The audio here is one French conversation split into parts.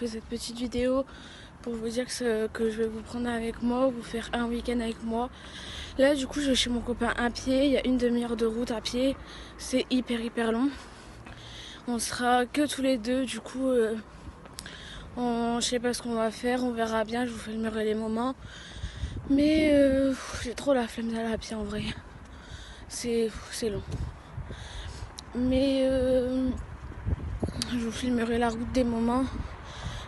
fais cette petite vidéo pour vous dire que je vais vous prendre avec moi, vous faire un week-end avec moi. Là du coup je vais chez mon copain à pied, il y a une demi-heure de route à pied, c'est hyper long. On sera que tous les deux, du coup je sais pas ce qu'on va faire, on verra bien, je vous filmerai les moments. Mais j'ai trop la flemme d'aller à pied en vrai, c'est long. Mais je vous filmerai la route des moments,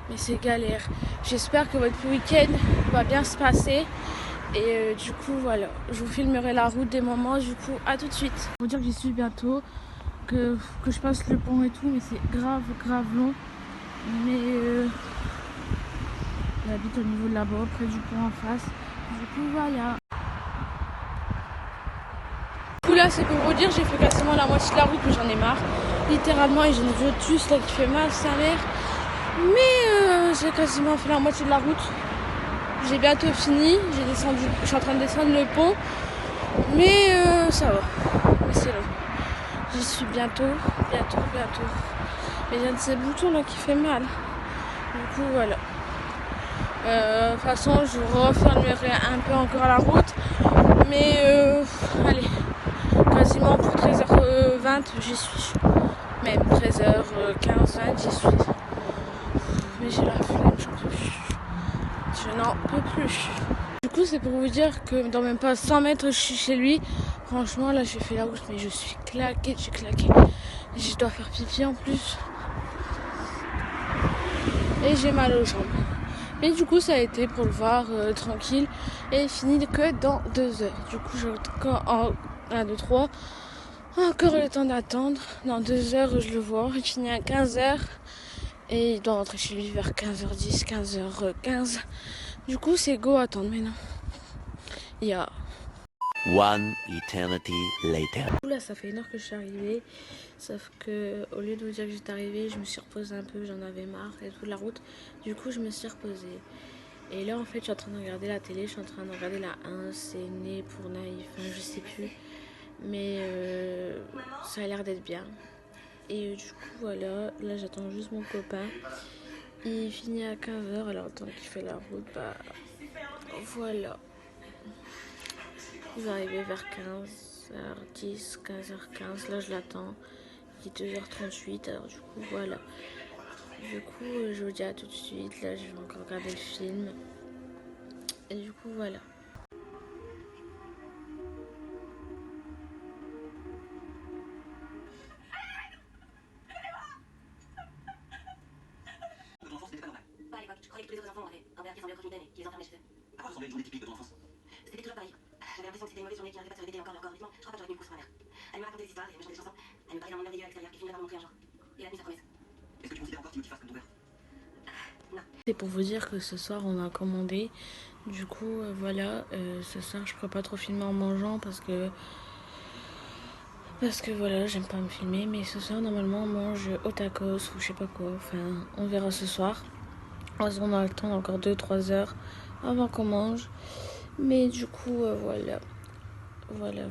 mais c'est galère. J'espère que votre week-end va bien se passer. Et du coup voilà, je vous filmerai la route des moments, du coup à tout de suite. Pour dire que j'y suis bientôt, que je passe le pont et tout, mais c'est grave long. Mais j'habite au niveau de là-bas, près du pont en face. Du coup voilà. Du coup là c'est pour vous dire, j'ai fait quasiment la moitié de la route, mais j'en ai marre. Littéralement, et j'ai une votus là qui fait mal, sa mère. Mais j'ai quasiment fait la moitié de la route. J'ai bientôt fini, je suis en train de descendre le pont. Mais ça va, mais c'est long. J'y suis bientôt. Mais il y a de ces boutons là qui fait mal. Du coup voilà. De toute façon je refermerai un peu encore la route. Mais allez, quasiment pour 13h20 j'y suis. Même 13h15, 20 j'y suis. Mais j'ai la flemme, j'en peux plus. Je n'en peux plus. Du coup c'est pour vous dire que dans même pas 100 mètres je suis chez lui. Franchement là j'ai fait la route mais je suis claquée, j'ai claqué. Je dois faire pipi en plus. Et j'ai mal aux jambes. Mais du coup ça a été pour le voir tranquille. Et fini que dans 2 heures. Du coup j'ai encore en 1, 2, 3. Encore le temps d'attendre. Dans 2 heures je le vois. Il finit à 15h. Et il doit rentrer chez lui vers 15h10, 15h15. Du coup c'est go attendre maintenant. Il y a One eternity later. Là ça fait 1 heure que je suis arrivée, sauf que au lieu de vous dire que j'étais arrivée, je me suis reposée un peu, j'en avais marre et toute la route. Du coup je me suis reposée. Et là en fait je suis en train de regarder la télé, je suis en train de regarder la 1, c'est né pour Naïf, enfin je sais plus. Mais ça a l'air d'être bien. Et du coup voilà, là j'attends juste mon copain. Il finit à 15h, alors tant qu'il fait la route, bah voilà. Il va arriver vers 15h10, 15h15. Là, je l'attends. Il est 2h38. Alors, du coup, voilà. Du coup, je vous dis à tout de suite. Là, je vais encore regarder le film. Et du coup, voilà. Pas à l'époque, je croyais que tous les autres enfants avaient un père qui semblait proche et qui les enfermait chez eux. À quoi ressemblait une journée typique de ton enfance? C'était toujours pareil. J'avais l'impression que c'était une mauvaise journée qui n'arrivait pas de se répéter encore vite. Je crois pas que j'aurais tenu le coup sur ma mère. Elle me racontait des histoires et me chantait des chansons. Elle me parlait d'un monde merveilleux à l'extérieur qui finirait par me montrer un jour. Et la nuit, ça promet. Est-ce que tu considères encore Timothy Face comme ton père? Non. C'est pour vous dire que ce soir, on a commandé. Du coup, voilà. Ce soir, je pourrais pas trop filmer en mangeant parce que voilà, j'aime pas me filmer. Mais ce soir, normalement, on mange au tacos ou je sais pas quoi. Enfin, on verra ce soir. On a le temps encore 2-3 heures avant qu'on mange. Mais du coup, voilà. Voilà.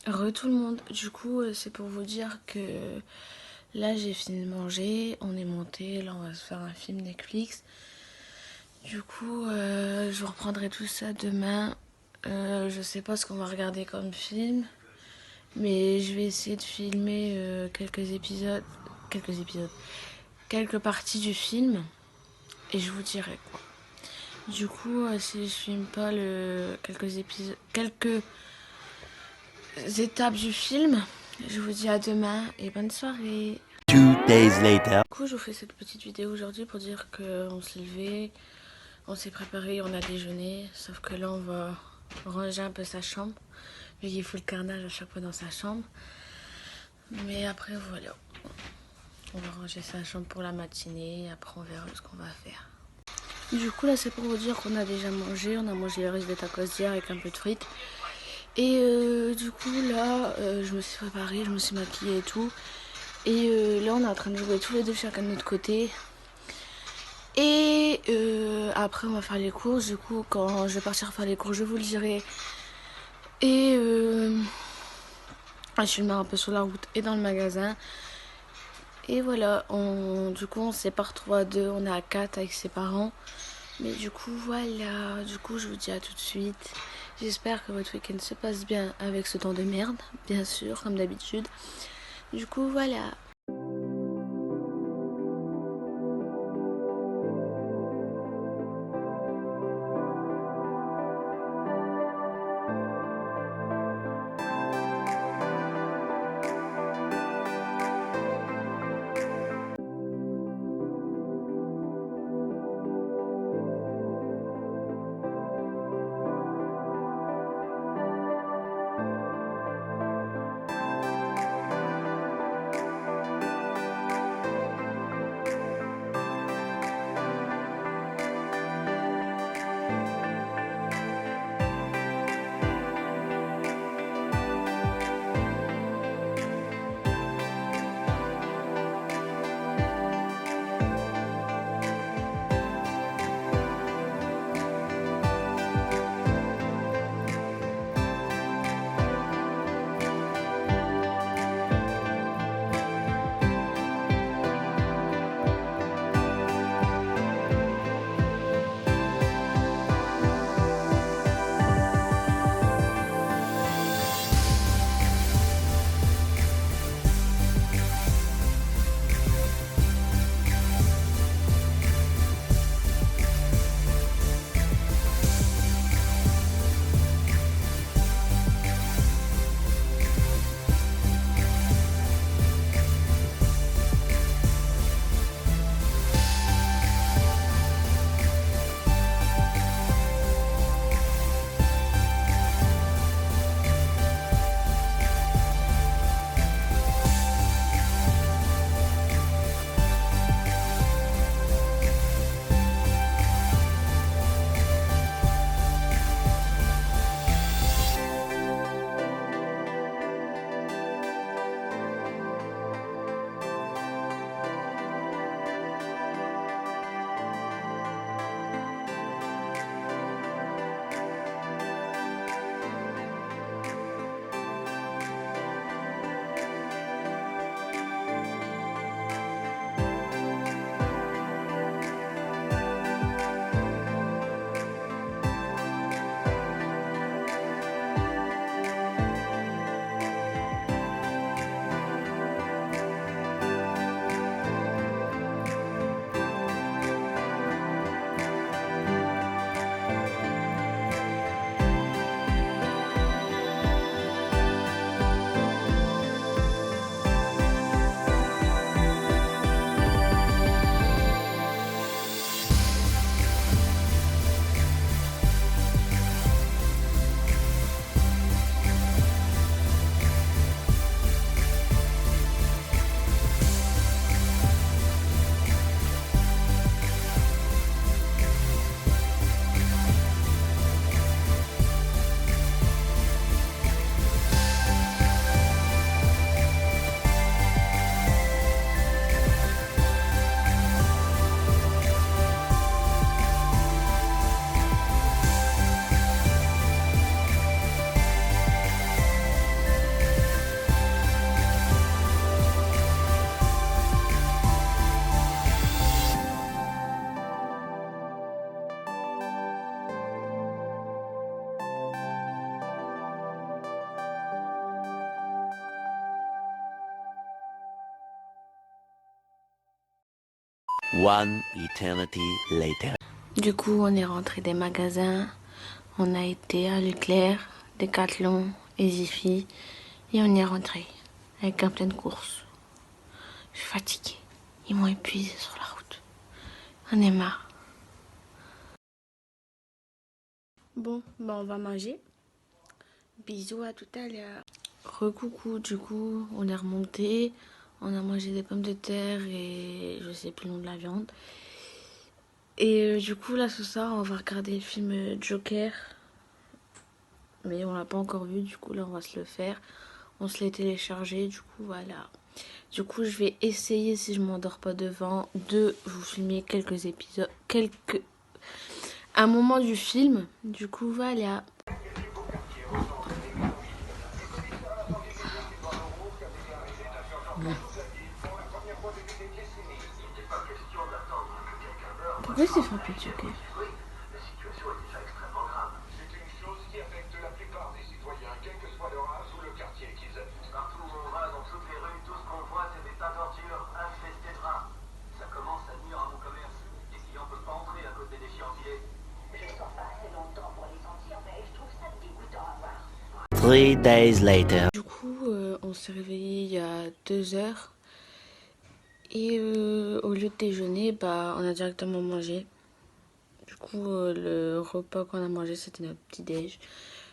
Re tout le monde. Du coup, c'est pour vous dire que là, j'ai fini de manger. On est monté. Là, on va se faire un film Netflix. Du coup, je reprendrai tout ça demain. Je sais pas ce qu'on va regarder comme film. Mais je vais essayer de filmer quelques parties du film. Et je vous dirai quoi. Du coup, si je filme pas quelques étapes du film, je vous dis à demain et bonne soirée. 2 days later. Du coup, je vous fais cette petite vidéo aujourd'hui pour dire qu'on s'est levé, on s'est préparé, on a déjeuné. Sauf que là, on va ranger un peu sa chambre, vu qu'il faut le carnage à chaque fois dans sa chambre. Mais après, voilà. On va ranger sa chambre pour la matinée. Après, on verra ce qu'on va faire. Du coup, là, c'est pour vous dire qu'on a déjà mangé. On a mangé le reste des tacos d'hier avec un peu de frites. Et du coup, là, je me suis préparée, je me suis maquillée et tout. Et là, on est en train de jouer tous les deux chacun de notre côté. Et après, on va faire les courses. Du coup, quand je vais partir faire les courses, je vous le dirai. Et je filmerai un peu sur la route et dans le magasin. Et voilà, du coup on s'est pas retrouvés à 2, on est à 4 avec ses parents. Mais du coup voilà, du coup je vous dis à tout de suite. J'espère que votre week-end se passe bien avec ce temps de merde, bien sûr, comme d'habitude. Du coup voilà. One eternity later. Du coup, on est rentré des magasins. On a été à Leclerc, Decathlon, Easy et on est rentré avec un plein de courses. Je suis fatiguée. Ils m'ont épuisée sur la route. On est marre. Bon, on va manger. Bisous, à tout à l'heure. Recoucou, du coup, on est remonté. On a mangé des pommes de terre et je sais plus le nom de la viande. Et du coup, là, ce soir, on va regarder le film Joker. Mais on l'a pas encore vu, du coup, là, on va se le faire. On se l'est téléchargé, du coup, voilà. Du coup, je vais essayer, si je m'endors pas devant, de vous filmer quelques épisodes. Un moment du film. Du coup, voilà. Pourquoi c'est fait pitié, ok? La situation est déjà extrêmement grave. C'est une chose qui affecte la plupart des citoyens, quel que soit leur âge ou le quartier qu'ils habitent. Partout où on va, dans toutes les rues, tout ce qu'on voit, c'est des tas d'ordures infestées de rats. Ça commence à nuire à mon commerce. Les clients peuvent pas entrer à cause des déchets empilés. Je ne sors pas assez longtemps pour les sentir, mais je trouve ça dégoûtant à voir. 3 days later. Du coup, on s'est réveillé il y a 2 heures. Et au lieu de déjeuner, bah, on a directement mangé. Du coup, le repas qu'on a mangé, c'était notre petit déj.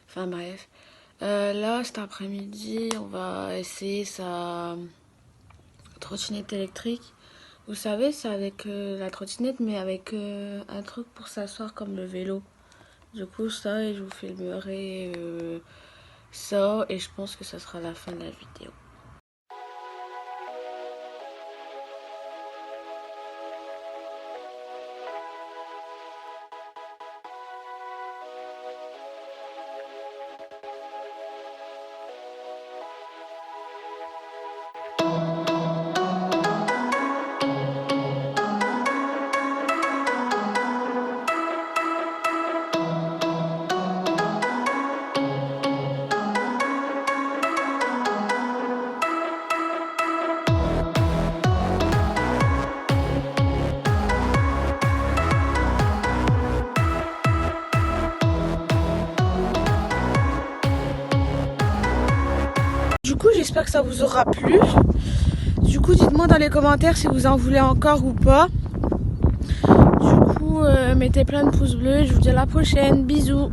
Enfin bref. Là, cet après-midi, on va essayer sa trottinette électrique. Vous savez, c'est avec la trottinette, mais avec un truc pour s'asseoir comme le vélo. Du coup, ça, et je vous filmerai ça. Et je pense que ça sera la fin de la vidéo. Du coup, j'espère que ça vous aura plu. Du coup, dites-moi dans les commentaires si vous en voulez encore ou pas. Du coup, mettez plein de pouces bleus. Je vous dis à la prochaine. Bisous.